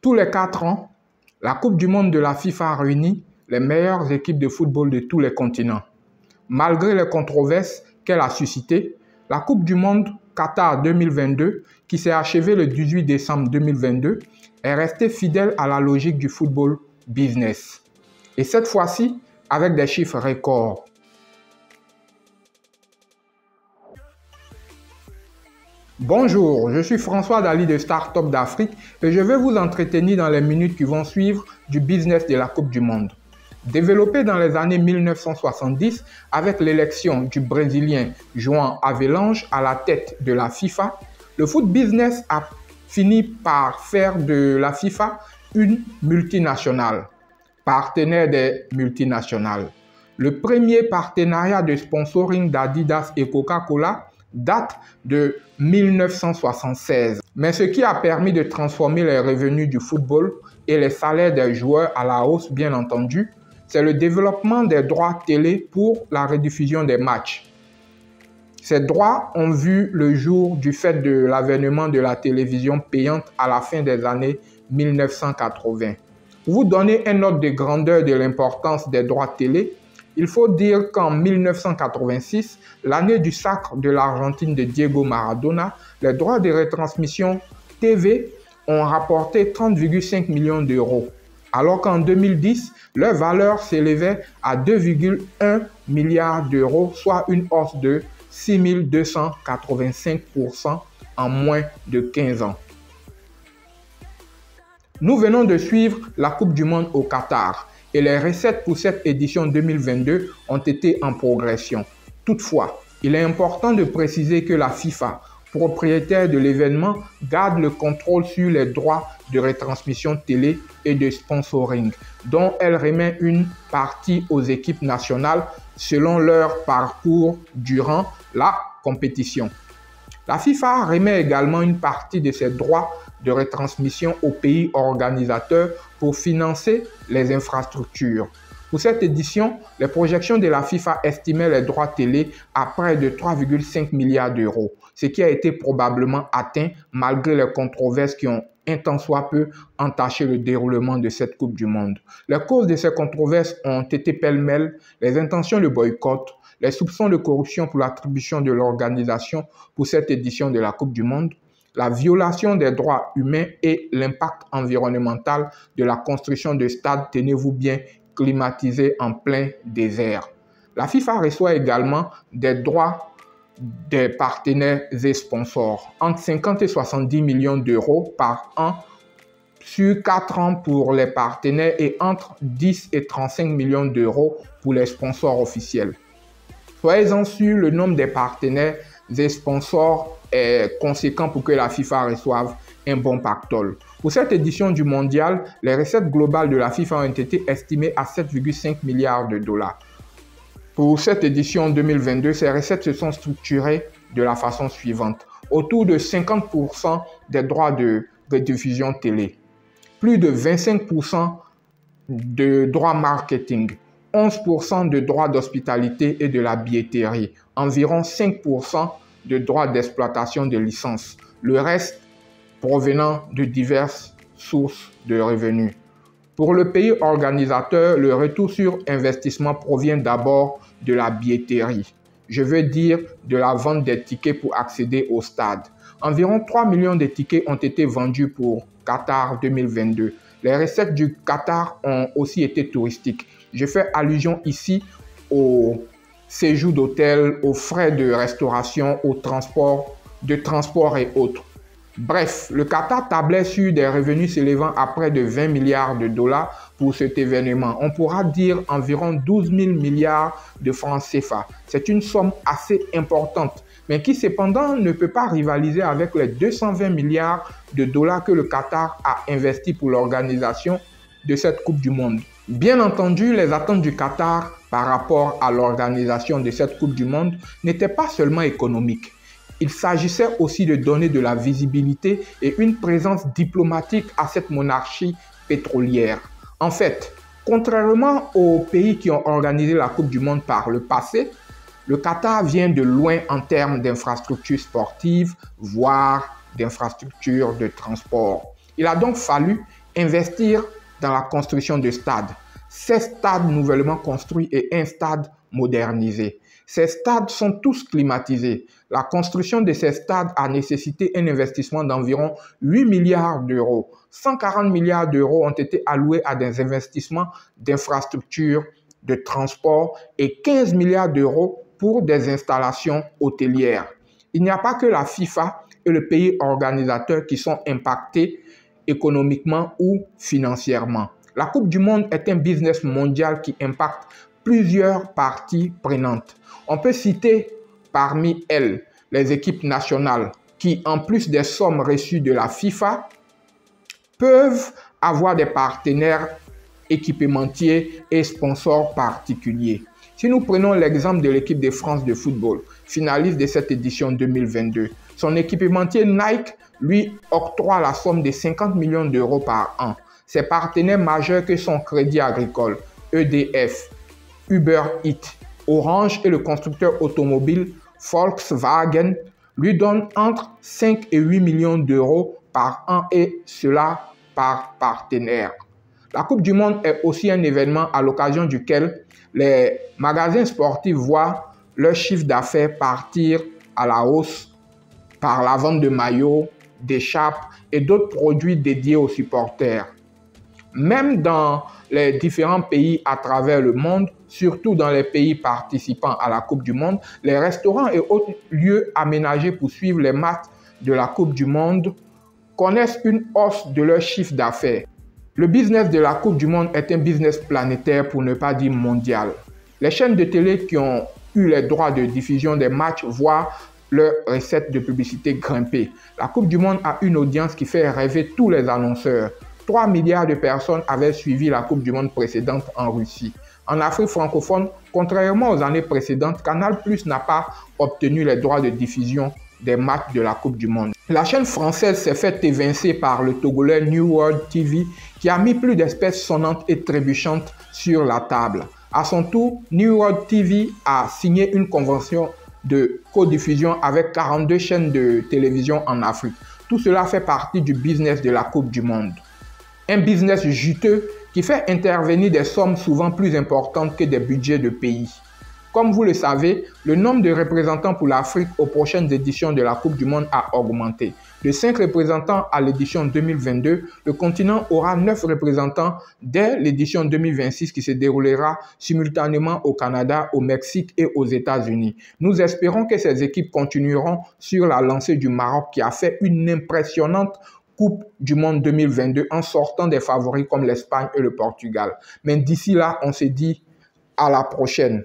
Tous les 4 ans, la Coupe du Monde de la FIFA réunit les meilleures équipes de football de tous les continents. Malgré les controverses qu'elle a suscitées, la Coupe du Monde Qatar 2022, qui s'est achevée le 18 décembre 2022, est restée fidèle à la logique du football business. Et cette fois-ci, avec des chiffres records. Bonjour, je suis François Dali de Startup d'Afrique et je vais vous entretenir dans les minutes qui vont suivre du business de la Coupe du Monde. Développé dans les années 1970 avec l'élection du Brésilien João Havelange à la tête de la FIFA, le foot business a fini par faire de la FIFA une multinationale, partenaire des multinationales. Le premier partenariat de sponsoring d'Adidas et Coca-Cola date de 1976. Mais ce qui a permis de transformer les revenus du football et les salaires des joueurs à la hausse, bien entendu, c'est le développement des droits télé pour la rediffusion des matchs. Ces droits ont vu le jour du fait de l'avènement de la télévision payante à la fin des années 1980. Pour vous donner un ordre de grandeur de l'importance des droits télé, il faut dire qu'en 1986, l'année du sacre de l'Argentine de Diego Maradona, les droits de retransmission TV ont rapporté 30,5 millions d'euros, alors qu'en 2010, leur valeur s'élevait à 2,1 milliards d'euros, soit une hausse de 6 285% en moins de 15 ans. Nous venons de suivre la Coupe du Monde au Qatar et les recettes pour cette édition 2022 ont été en progression. Toutefois, il est important de préciser que la FIFA, propriétaire de l'événement, garde le contrôle sur les droits de retransmission télé et de sponsoring, dont elle remet une partie aux équipes nationales selon leur parcours durant la compétition. La FIFA remet également une partie de ses droits de retransmission aux pays organisateurs pour financer les infrastructures. Pour cette édition, les projections de la FIFA estimaient les droits télé à près de 3,5 milliards d'euros, ce qui a été probablement atteint malgré les controverses qui ont un tant soit peu entaché le déroulement de cette Coupe du Monde. Les causes de ces controverses ont été pêle-mêle les intentions de boycott, les soupçons de corruption pour l'attribution de l'organisation pour cette édition de la Coupe du Monde, la violation des droits humains et l'impact environnemental de la construction de stades, tenez-vous bien, climatisés en plein désert. La FIFA reçoit également des droits des partenaires et sponsors, entre 50 et 70 millions d'euros par an sur 4 ans pour les partenaires et entre 10 et 35 millions d'euros pour les sponsors officiels. Soyez-en sûrs, le nombre des partenaires et sponsors est conséquent pour que la FIFA reçoive un bon pactole. Pour cette édition du mondial, les recettes globales de la FIFA ont été estimées à 7,5 milliards de dollars. Pour cette édition 2022, ces recettes se sont structurées de la façon suivante. Autour de 50% des droits de rediffusion télé, plus de 25% de droits marketing, 11% de droits d'hospitalité et de la billetterie, environ 5% de droits d'exploitation de licences, le reste provenant de diverses sources de revenus. Pour le pays organisateur, le retour sur investissement provient d'abord de la billetterie, je veux dire de la vente des tickets pour accéder au stade. Environ 3 millions de tickets ont été vendus pour Qatar 2022. Les recettes du Qatar ont aussi été touristiques. Je fais allusion ici aux séjours d'hôtel, aux frais de restauration, aux transports et autres. Bref, le Qatar tablait sur des revenus s'élevant à près de 20 milliards de dollars pour cet événement. On pourra dire environ 12 000 milliards de francs CFA. C'est une somme assez importante, mais qui cependant ne peut pas rivaliser avec les 220 milliards de dollars que le Qatar a investi pour l'organisation de cette Coupe du Monde. Bien entendu, les attentes du Qatar par rapport à l'organisation de cette Coupe du Monde n'étaient pas seulement économiques. Il s'agissait aussi de donner de la visibilité et une présence diplomatique à cette monarchie pétrolière. En fait, contrairement aux pays qui ont organisé la Coupe du Monde par le passé, le Qatar vient de loin en termes d'infrastructures sportives, voire d'infrastructures de transport. Il a donc fallu investir dans la construction de stades, 16 stades nouvellement construits et un stade modernisé. Ces stades sont tous climatisés. La construction de ces stades a nécessité un investissement d'environ 8 milliards d'euros. 140 milliards d'euros ont été alloués à des investissements d'infrastructures, de transport et 15 milliards d'euros pour des installations hôtelières. Il n'y a pas que la FIFA et le pays organisateur qui sont impactés économiquement ou financièrement. La Coupe du Monde est un business mondial qui impacte plusieurs parties prenantes. On peut citer parmi elles les équipes nationales qui, en plus des sommes reçues de la FIFA, peuvent avoir des partenaires équipementiers et sponsors particuliers. Si nous prenons l'exemple de l'équipe de France de football, finaliste de cette édition 2022, son équipementier Nike lui octroie la somme de 50 millions d'euros par an. Ses partenaires majeurs que sont Crédit Agricole, EDF, Uber Eats, Orange et le constructeur automobile Volkswagen lui donnent entre 5 et 8 millions d'euros par an et cela par partenaire. La Coupe du Monde est aussi un événement à l'occasion duquel les magasins sportifs voient leur chiffre d'affaires partir à la hausse par la vente de maillots, d'écharpes et d'autres produits dédiés aux supporters. Même dans les différents pays à travers le monde, surtout dans les pays participant à la Coupe du Monde, les restaurants et autres lieux aménagés pour suivre les matchs de la Coupe du Monde connaissent une hausse de leur chiffre d'affaires. Le business de la Coupe du Monde est un business planétaire pour ne pas dire mondial. Les chaînes de télé qui ont eu les droits de diffusion des matchs voient leurs recettes de publicité grimper. La Coupe du Monde a une audience qui fait rêver tous les annonceurs. 3 milliards de personnes avaient suivi la Coupe du Monde précédente en Russie. En Afrique francophone, contrairement aux années précédentes, Canal+ n'a pas obtenu les droits de diffusion des matchs de la Coupe du Monde. La chaîne française s'est fait évincer par le Togolais New World TV qui a mis plus d'espèces sonnantes et trébuchantes sur la table. À son tour, New World TV a signé une convention de codiffusion avec 42 chaînes de télévision en Afrique. Tout cela fait partie du business de la Coupe du Monde. Un business juteux qui fait intervenir des sommes souvent plus importantes que des budgets de pays. Comme vous le savez, le nombre de représentants pour l'Afrique aux prochaines éditions de la Coupe du Monde a augmenté. De 5 représentants à l'édition 2022, le continent aura 9 représentants dès l'édition 2026 qui se déroulera simultanément au Canada, au Mexique et aux États-Unis. Nous espérons que ces équipes continueront sur la lancée du Maroc qui a fait une impressionnante Coupe du Monde 2022 en sortant des favoris comme l'Espagne et le Portugal. Mais d'ici là, on se dit à la prochaine.